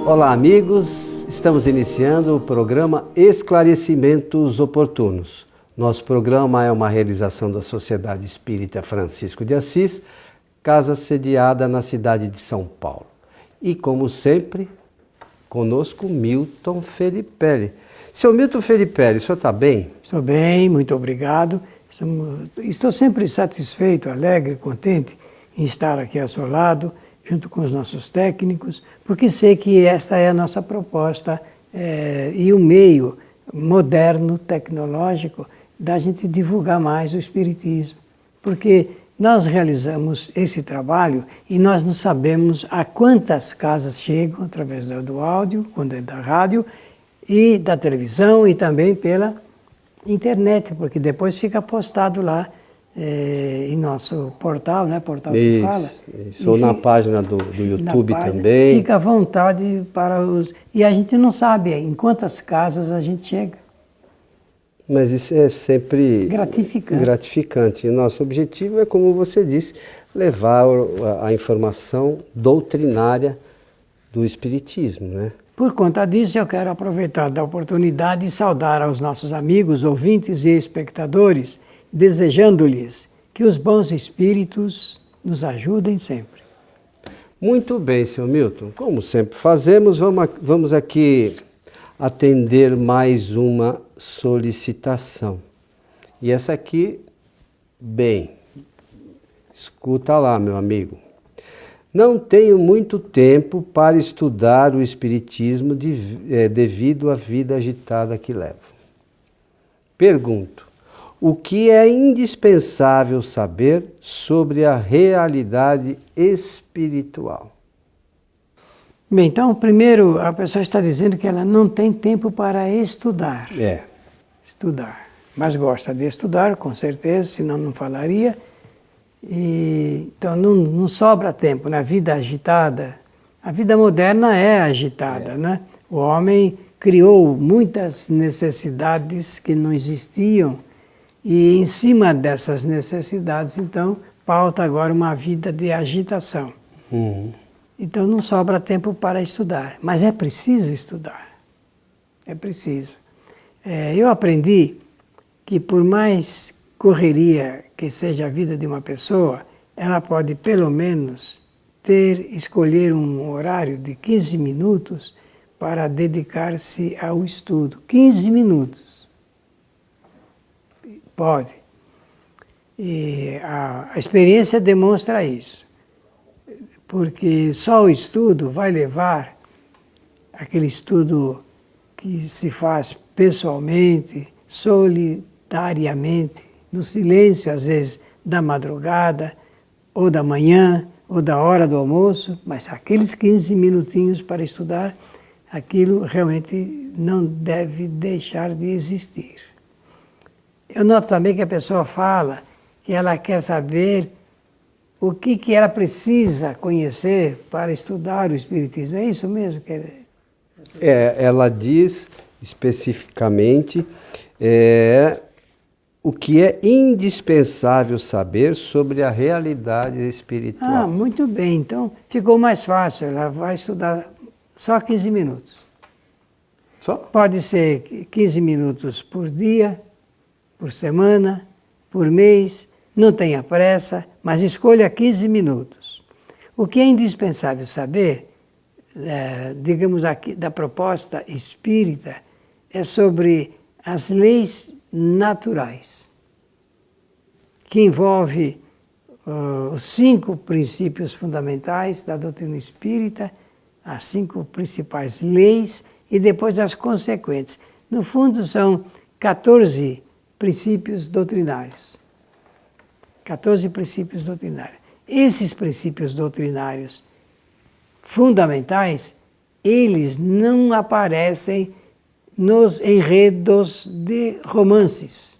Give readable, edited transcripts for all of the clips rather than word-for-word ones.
Olá, amigos. Estamos iniciando o programa Esclarecimentos Oportunos. Nosso programa é uma realização da Sociedade Espírita Francisco de Assis, casa sediada na cidade de São Paulo. E, como sempre, conosco Milton Felipelli. Seu Milton Felipelli, o senhor está bem? Estou bem, muito obrigado. Estou sempre satisfeito, alegre, contente em estar aqui ao seu lado, junto com os nossos técnicos, porque sei que esta é a nossa proposta e o meio moderno, tecnológico, da gente divulgar mais o Espiritismo. Porque nós realizamos esse trabalho e nós não sabemos a quantas casas chegam através do áudio, quando é da rádio, e da televisão e também pela internet, porque depois fica postado lá em nosso portal, né? Portal que fala. Isso. Ou na página do YouTube também. Fica à vontade para os... E a gente não sabe em quantas casas a gente chega. Mas isso é sempre gratificante. E nosso objetivo é, como você disse, levar a informação doutrinária do Espiritismo, né? Por conta disso, eu quero aproveitar da oportunidade e saudar aos nossos amigos, ouvintes e espectadores, desejando-lhes que os bons espíritos nos ajudem sempre. Muito bem, senhor Milton. Como sempre fazemos, vamos aqui atender mais uma solicitação. E essa aqui, bem, escuta lá, meu amigo. Não tenho muito tempo para estudar o Espiritismo devido à vida agitada que levo. Pergunto, o que é indispensável saber sobre a realidade espiritual? Bem, então, primeiro, a pessoa está dizendo que ela não tem tempo para estudar. Estudar. Mas gosta de estudar, com certeza, senão não falaria. Então, não sobra tempo na vida agitada. A vida moderna é agitada, né? O homem criou muitas necessidades que não existiam e, em cima dessas necessidades, então, pauta agora uma vida de agitação. Então, não sobra tempo para estudar, mas é preciso estudar. É preciso. Eu aprendi que, por mais correria que seja a vida de uma pessoa, ela pode, pelo menos, escolher um horário de 15 minutos para dedicar-se ao estudo. 15 minutos. Pode. E a experiência demonstra isso. Porque só o estudo vai levar, aquele estudo que se faz pessoalmente, solitariamente, no silêncio, às vezes, da madrugada, ou da manhã, ou da hora do almoço, mas aqueles 15 minutinhos para estudar, aquilo realmente não deve deixar de existir. Eu noto também que a pessoa fala que ela quer saber o que ela precisa conhecer para estudar o Espiritismo. É isso mesmo? Ela diz especificamente o que é indispensável saber sobre a realidade espiritual. Muito bem. Então, ficou mais fácil. Ela vai estudar só 15 minutos. Só? Pode ser 15 minutos por dia, por semana, por mês. Não tenha pressa, mas escolha 15 minutos. O que é indispensável saber, digamos aqui, da proposta espírita, é sobre as leis naturais, que envolve os 5 princípios fundamentais da doutrina espírita, as 5 principais leis e depois as consequentes. No fundo, são 14 princípios doutrinários. 14 princípios doutrinários. Esses princípios doutrinários fundamentais, eles não aparecem nos enredos de romances.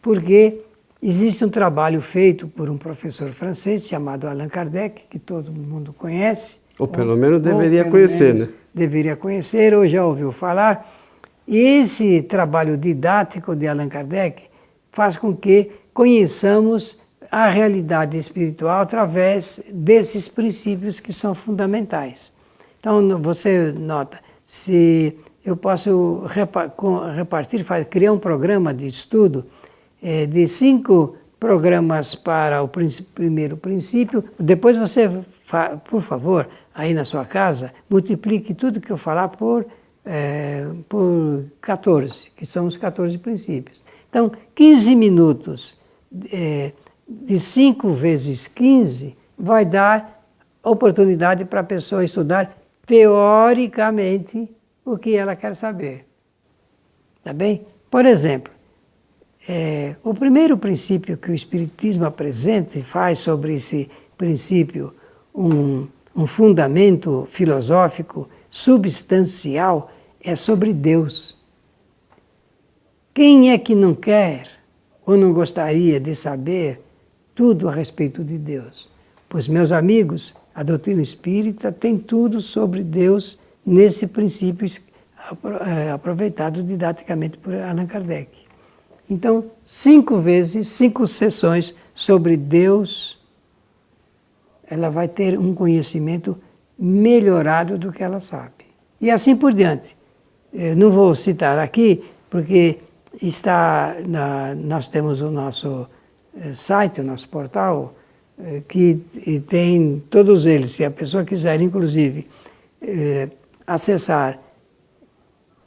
Porque existe um trabalho feito por um professor francês chamado Allan Kardec, que todo mundo conhece. Ou pelo menos deveria conhecer, né? Deveria conhecer ou já ouviu falar. E esse trabalho didático de Allan Kardec faz com que conheçamos a realidade espiritual através desses princípios que são fundamentais. Então, você nota, se eu posso repartir, criar um programa de estudo de 5 programas para o primeiro princípio, depois você, por favor, aí na sua casa, multiplique tudo que eu falar por 14, que são os 14 princípios. Então, 15 minutos de 5 vezes 15 vai dar oportunidade para a pessoa estudar teoricamente o que ela quer saber. Tá bem? Por exemplo, o primeiro princípio que o Espiritismo apresenta e faz sobre esse princípio um fundamento filosófico substancial é sobre Deus. Quem é que não quer ou não gostaria de saber tudo a respeito de Deus? Pois, meus amigos, a doutrina espírita tem tudo sobre Deus nesse princípio aproveitado didaticamente por Allan Kardec. Então, 5 vezes, 5 sessões sobre Deus, ela vai ter um conhecimento melhorado do que ela sabe. E assim por diante. Eu não vou citar aqui, porque nós temos o nosso site, o nosso portal, que tem todos eles. Se a pessoa quiser, inclusive, acessar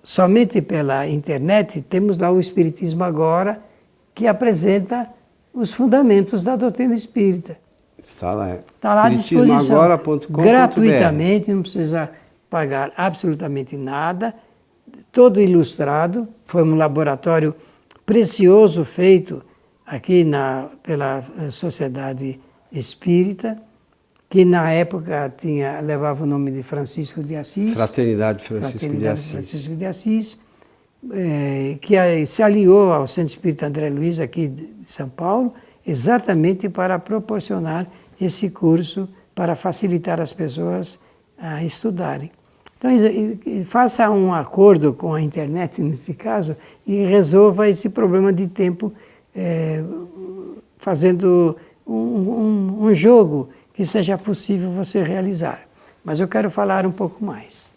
somente pela internet, temos lá o Espiritismo Agora, que apresenta os fundamentos da doutrina espírita. Está lá. Está lá à disposição, gratuitamente, não precisa pagar absolutamente nada, todo ilustrado. Foi um laboratório precioso feito aqui pela Sociedade Espírita, que na época levava o nome de Francisco de Assis. Fraternidade Francisco de Assis, que se aliou ao Centro Espírita André Luiz, aqui de São Paulo, exatamente para proporcionar esse curso, para facilitar as pessoas a estudarem. Então, faça um acordo com a internet, nesse caso, e resolva esse problema de tempo fazendo um jogo que seja possível você realizar. Mas eu quero falar um pouco mais.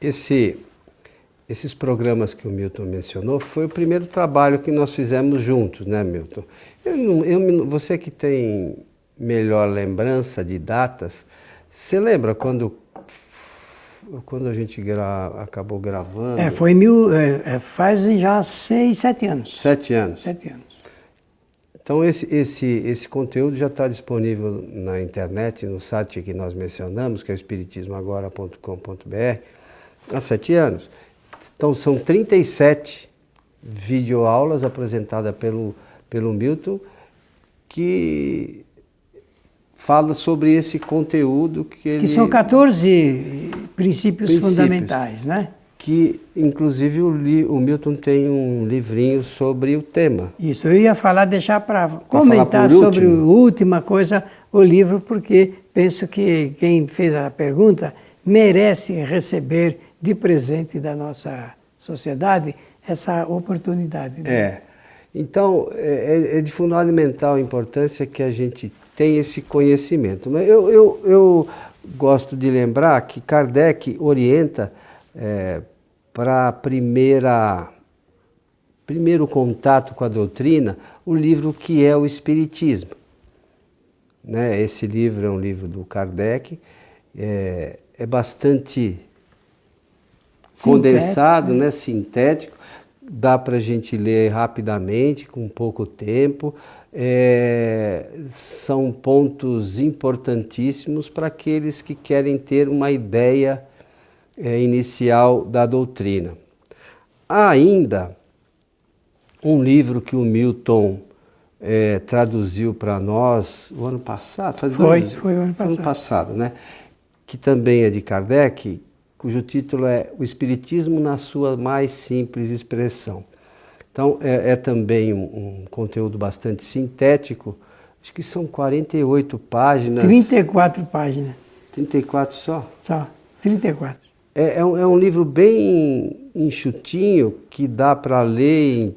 Esses programas que o Milton mencionou foi o primeiro trabalho que nós fizemos juntos, né, Milton? Você que tem melhor lembrança de datas, você lembra quando a gente acabou gravando? Faz já 6, 7 anos. 7 anos. 7 anos. Então esse conteúdo já está disponível na internet, no site que nós mencionamos, que é o espiritismoagora.com.br, há 7 anos. Então são 37 videoaulas apresentadas pelo Milton, que fala sobre esse conteúdo que são 14 princípios fundamentais, né? Que, inclusive, o Milton tem um livrinho sobre o tema. Isso, eu ia deixar para comentar sobre a última coisa, o livro, porque penso que quem fez a pergunta merece receber de presente da nossa sociedade essa oportunidade. Então, é de fundamental importância que a gente tenha esse conhecimento. Mas eu gosto de lembrar que Kardec orienta para primeiro contato com a doutrina, o livro que é o Espiritismo. Né? Esse livro é um livro do Kardec, é bastante condensado, né? Sintético, dá para a gente ler rapidamente, com pouco tempo. São pontos importantíssimos para aqueles que querem ter uma ideia inicial da doutrina. Há ainda um livro que o Milton traduziu para nós o ano passado, foi o ano passado. Ano passado, né? Que também é de Kardec, cujo título é O Espiritismo na sua mais simples expressão. Então, é também um conteúdo bastante sintético, acho que são 48 páginas. 34 páginas. 34 só? Só, 34. É um livro bem enxutinho, que dá para ler em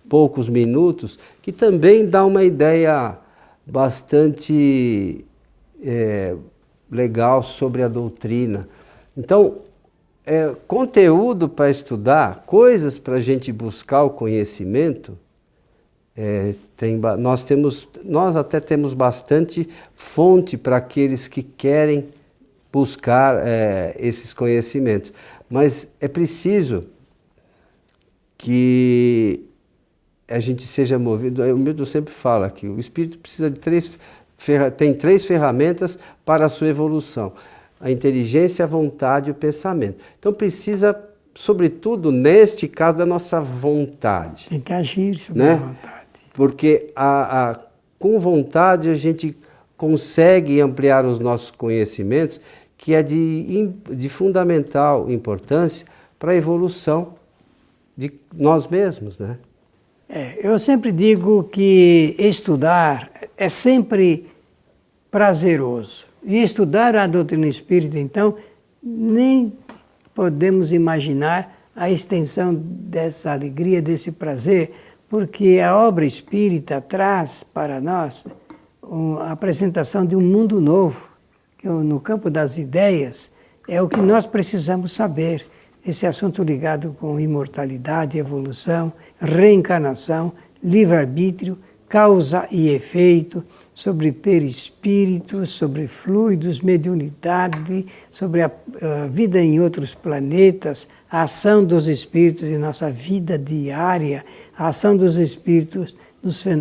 poucos minutos, que também dá uma ideia bastante legal sobre a doutrina. Então, conteúdo para estudar, coisas para a gente buscar o conhecimento, nós até temos bastante fonte para aqueles que querem buscar esses conhecimentos. Mas é preciso que a gente seja movido. O Milton sempre fala que o espírito precisa de tem três ferramentas para a sua evolução: a inteligência, a vontade e o pensamento. Então precisa, sobretudo neste caso, da nossa vontade. Tem que agir sobre a vontade. Porque com vontade a gente consegue ampliar os nossos conhecimentos, que é de fundamental importância para a evolução de nós mesmos, né? Eu sempre digo que estudar é sempre prazeroso. E estudar a doutrina espírita, então, nem podemos imaginar a extensão dessa alegria, desse prazer, porque a obra espírita traz para nós a apresentação de um mundo novo, que no campo das ideias é o que nós precisamos saber. Esse assunto ligado com imortalidade, evolução, reencarnação, livre-arbítrio, causa e efeito, sobre perispírito, sobre fluidos, mediunidade, sobre a vida em outros planetas, a ação dos espíritos em nossa vida diária, a ação dos espíritos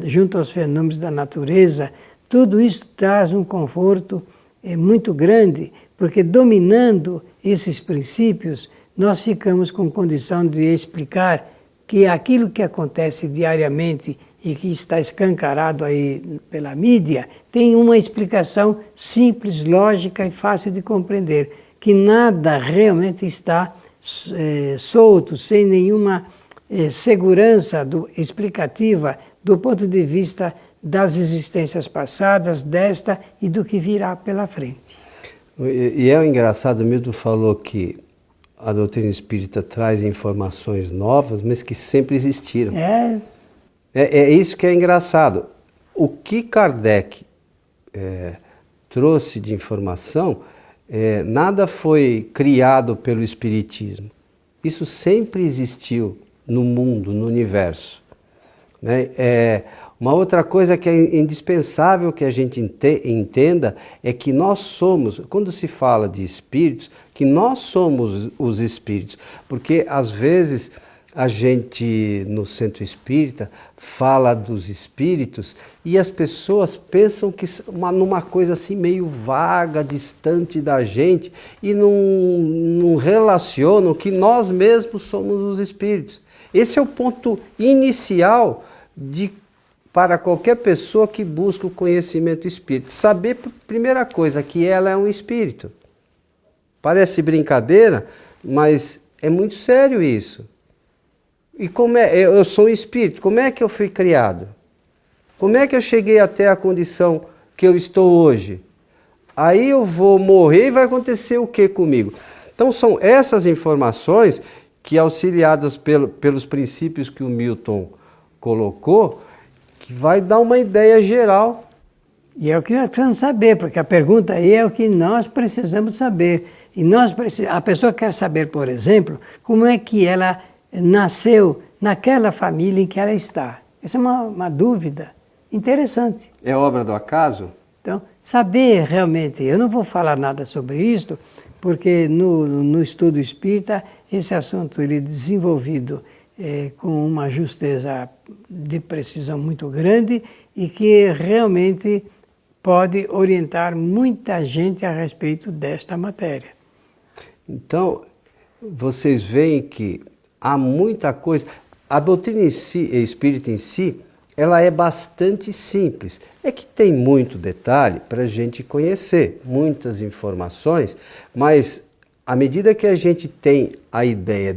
junto aos fenômenos da natureza. Tudo isso traz um conforto muito grande, porque dominando esses princípios, nós ficamos com condição de explicar que aquilo que acontece diariamente e que está escancarado aí pela mídia, tem uma explicação simples, lógica e fácil de compreender, que nada realmente está solto, sem nenhuma segurança explicativa do ponto de vista das existências passadas, desta e do que virá pela frente. E é engraçado, o Milton falou que a doutrina espírita traz informações novas, mas que sempre existiram. É isso que é engraçado. O que Kardec trouxe de informação, nada foi criado pelo Espiritismo. Isso sempre existiu no mundo, no universo. Né? Uma outra coisa que é indispensável que a gente entenda é que nós somos, quando se fala de espíritos, que nós somos os espíritos, porque às vezes a gente no centro espírita fala dos espíritos e as pessoas pensam que numa coisa assim meio vaga, distante da gente e não relacionam que nós mesmos somos os espíritos. Esse é o ponto inicial para qualquer pessoa que busca o conhecimento espírita. Saber, primeira coisa, que ela é um espírito. Parece brincadeira, mas é muito sério isso. E eu sou um espírito, como é que eu fui criado? Como é que eu cheguei até a condição que eu estou hoje? Aí eu vou morrer e vai acontecer o que comigo? Então são essas informações que, auxiliadas pelos princípios que o Milton colocou, que vai dar uma ideia geral. E é o que nós precisamos saber, porque a pergunta aí é o que nós precisamos saber. E a pessoa quer saber, por exemplo, como é que ela nasceu naquela família em que ela está. Essa é uma dúvida interessante. É obra do acaso? Então, saber realmente, eu não vou falar nada sobre isso, porque no estudo espírita, esse assunto ele é desenvolvido com uma justeza de precisão muito grande e que realmente pode orientar muita gente a respeito desta matéria. Então, vocês veem que há muita coisa. A doutrina espírita em si, ela é bastante simples. É que tem muito detalhe para a gente conhecer, muitas informações, mas à medida que a gente tem a ideia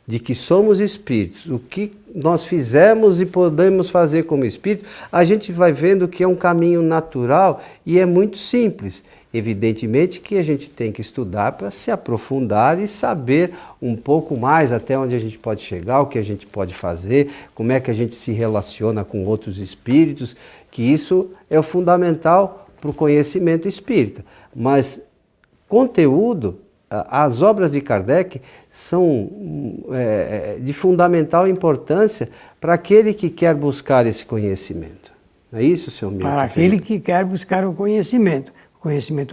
de que somos espíritos, o que nós fizemos e podemos fazer como espírito, a gente vai vendo que é um caminho natural e é muito simples. Evidentemente que a gente tem que estudar para se aprofundar e saber um pouco mais até onde a gente pode chegar, o que a gente pode fazer, como é que a gente se relaciona com outros espíritos, que isso é o fundamental para o conhecimento espírita. Mas conteúdo, as obras de Kardec são de fundamental importância para aquele que quer buscar esse conhecimento. Não é isso, senhor Milton? Para aquele que quer buscar o conhecimento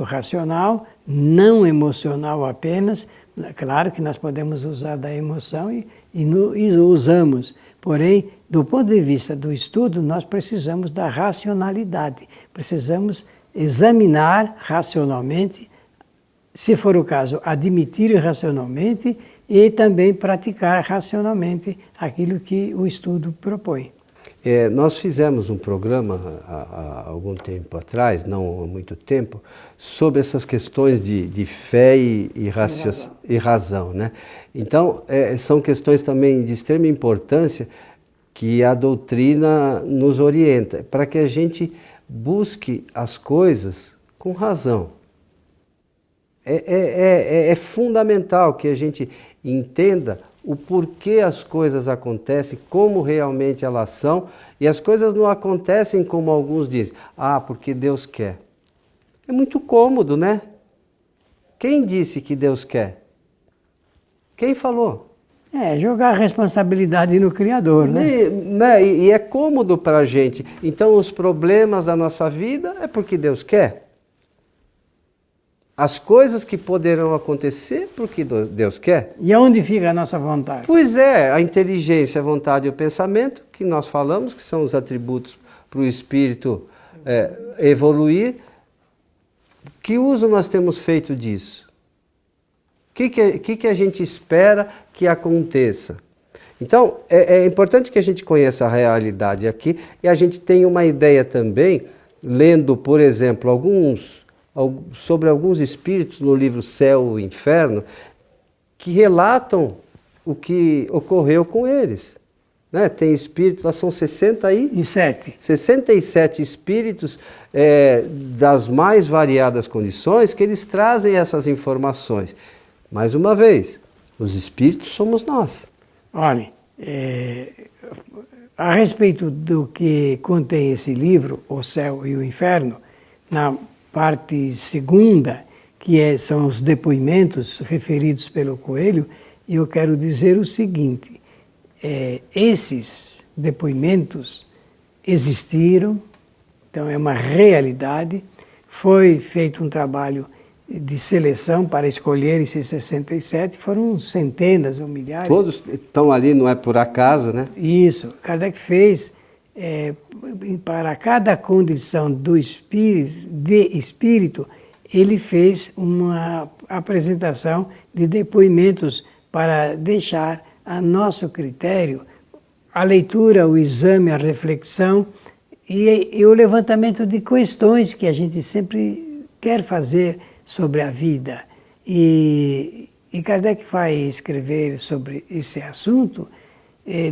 racional, não emocional apenas. Claro que nós podemos usar da emoção e usamos. Porém, do ponto de vista do estudo, nós precisamos da racionalidade. Precisamos examinar racionalmente, se for o caso, admitir racionalmente e também praticar racionalmente aquilo que o estudo propõe. Nós fizemos um programa há algum tempo atrás, não há muito tempo, sobre essas questões de fé e razão, né? Então, são questões também de extrema importância que a doutrina nos orienta, para que a gente busque as coisas com razão. É fundamental que a gente entenda o porquê as coisas acontecem, como realmente elas são, e as coisas não acontecem como alguns dizem, porque Deus quer. É muito cômodo, né? Quem disse que Deus quer? Quem falou? Jogar a responsabilidade no Criador, né? E é cômodo para a gente. Então, os problemas da nossa vida é porque Deus quer. As coisas que poderão acontecer porque Deus quer. E aonde fica a nossa vontade? Pois a inteligência, a vontade e o pensamento, que nós falamos, que são os atributos para o espírito evoluir. Que uso nós temos feito disso? O que a gente espera que aconteça? Então, é importante que a gente conheça a realidade aqui e a gente tenha uma ideia também, lendo, por exemplo, sobre alguns espíritos no livro Céu e Inferno, que relatam o que ocorreu com eles. Né? Tem espíritos, lá são 67 espíritos das mais variadas condições que eles trazem essas informações. Mais uma vez, os espíritos somos nós. Olha, a respeito do que contém esse livro, O Céu e o Inferno, na parte segunda, que são os depoimentos referidos pelo Coelho, eu quero dizer o seguinte, esses depoimentos existiram, então é uma realidade, foi feito um trabalho de seleção para escolher esses 67, foram centenas ou milhares. Todos estão ali, não é por acaso, né? Isso, Kardec fez para cada condição de espírito, ele fez uma apresentação de depoimentos para deixar a nosso critério a leitura, o exame, a reflexão e o levantamento de questões que a gente sempre quer fazer sobre a vida. E Kardec vai escrever sobre esse assunto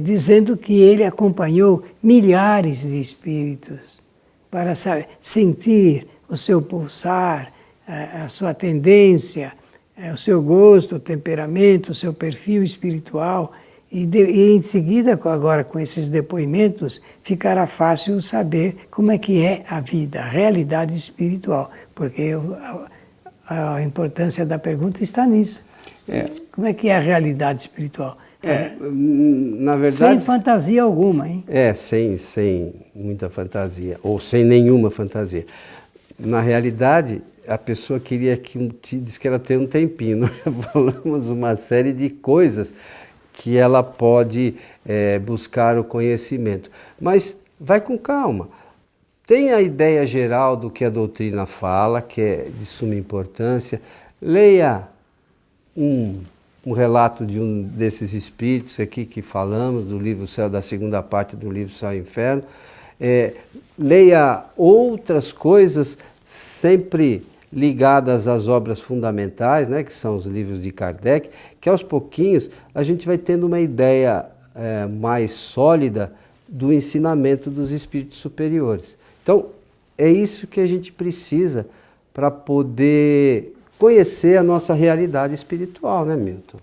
dizendo que ele acompanhou milhares de espíritos para sentir o seu pulsar, a sua tendência, o seu gosto, o temperamento, o seu perfil espiritual. E em seguida, agora com esses depoimentos, ficará fácil saber como é que é a vida, a realidade espiritual. Porque a importância da pergunta está nisso. Como é que é a realidade espiritual? Na verdade, sem fantasia alguma, hein? Sem muita fantasia, ou sem nenhuma fantasia. Na realidade, a pessoa queria diz que ela tem um tempinho. Nós já falamos uma série de coisas que ela pode buscar o conhecimento. Mas vai com calma. Tem a ideia geral do que a doutrina fala, que é de suma importância. Leia um relato de um desses espíritos aqui que falamos, do livro Céu, da segunda parte do livro Céu e Inferno. Leia outras coisas sempre ligadas às obras fundamentais, né, que são os livros de Kardec, que aos pouquinhos a gente vai tendo uma ideia mais sólida do ensinamento dos espíritos superiores. Então, é isso que a gente precisa para poder conhecer a nossa realidade espiritual, né, Milton?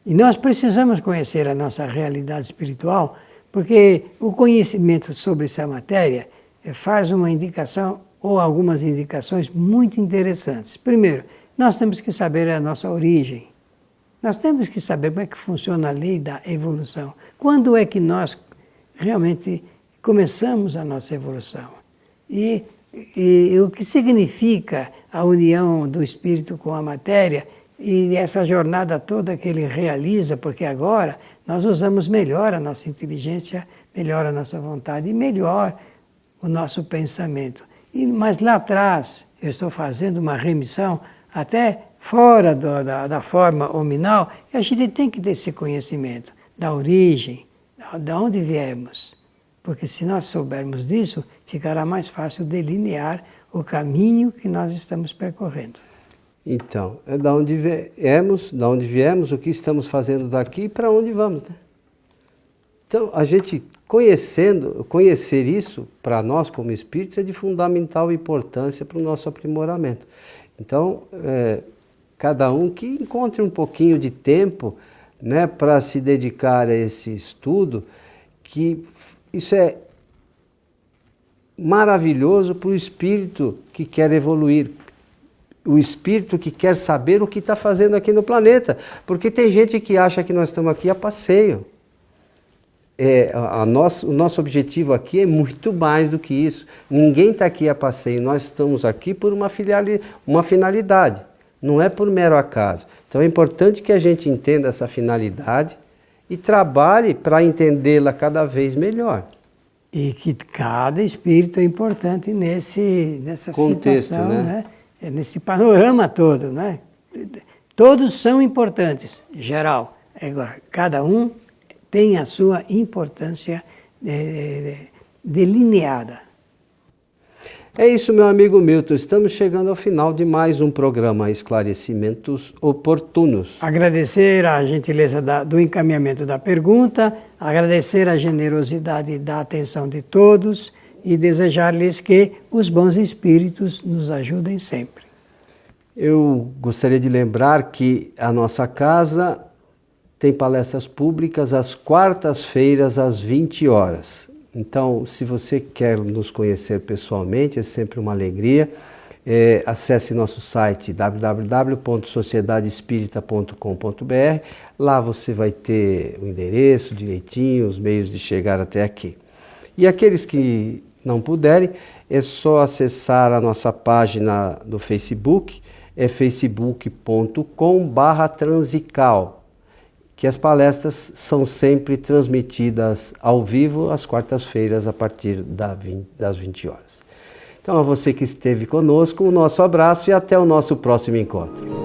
E nós precisamos conhecer a nossa realidade espiritual, porque o conhecimento sobre essa matéria faz uma indicação ou algumas indicações muito interessantes. Primeiro, nós temos que saber a nossa origem. Nós temos que saber como é que funciona a lei da evolução. Quando é que nós realmente começamos a nossa evolução? E o que significa a união do espírito com a matéria e essa jornada toda que ele realiza, porque agora nós usamos melhor a nossa inteligência, melhor a nossa vontade e melhor o nosso pensamento. Mas lá atrás, eu estou fazendo uma remissão até fora da forma hominal, e a gente tem que ter esse conhecimento da origem, de onde viemos. Porque se nós soubermos disso, ficará mais fácil delinear o caminho que nós estamos percorrendo. Então, é da onde viemos, o que estamos fazendo daqui e para onde vamos, né? Então, a gente conhecer isso, para nós como espíritos, é de fundamental importância para o nosso aprimoramento. Então, cada um que encontre um pouquinho de tempo, né, para se dedicar a esse estudo, que isso é maravilhoso para o espírito que quer evoluir, o espírito que quer saber o que está fazendo aqui no planeta, porque tem gente que acha que nós estamos aqui a passeio. O nosso objetivo aqui é muito mais do que isso. Ninguém está aqui a passeio, nós estamos aqui por uma finalidade, não é por mero acaso. Então é importante que a gente entenda essa finalidade e trabalhe para entendê-la cada vez melhor. E que cada espírito é importante nessa contexto, situação, né? Nesse panorama todo, né? Todos são importantes, em geral. Agora, cada um tem a sua importância delineada. É isso, meu amigo Milton. Estamos chegando ao final de mais um programa Esclarecimentos Oportunos. Agradecer a gentileza do encaminhamento da pergunta, agradecer a generosidade da atenção de todos e desejar-lhes que os bons espíritos nos ajudem sempre. Eu gostaria de lembrar que a nossa casa tem palestras públicas às quartas-feiras, às 20 horas. Então, se você quer nos conhecer pessoalmente, é sempre uma alegria. Acesse nosso site www.sociedadespirita.com.br. Lá você vai ter o endereço direitinho, os meios de chegar até aqui. E aqueles que não puderem, é só acessar a nossa página do Facebook, é facebook.com/transical. Que as palestras são sempre transmitidas ao vivo às quartas-feiras a partir das 20 horas. Então, a você que esteve conosco, o nosso abraço e até o nosso próximo encontro.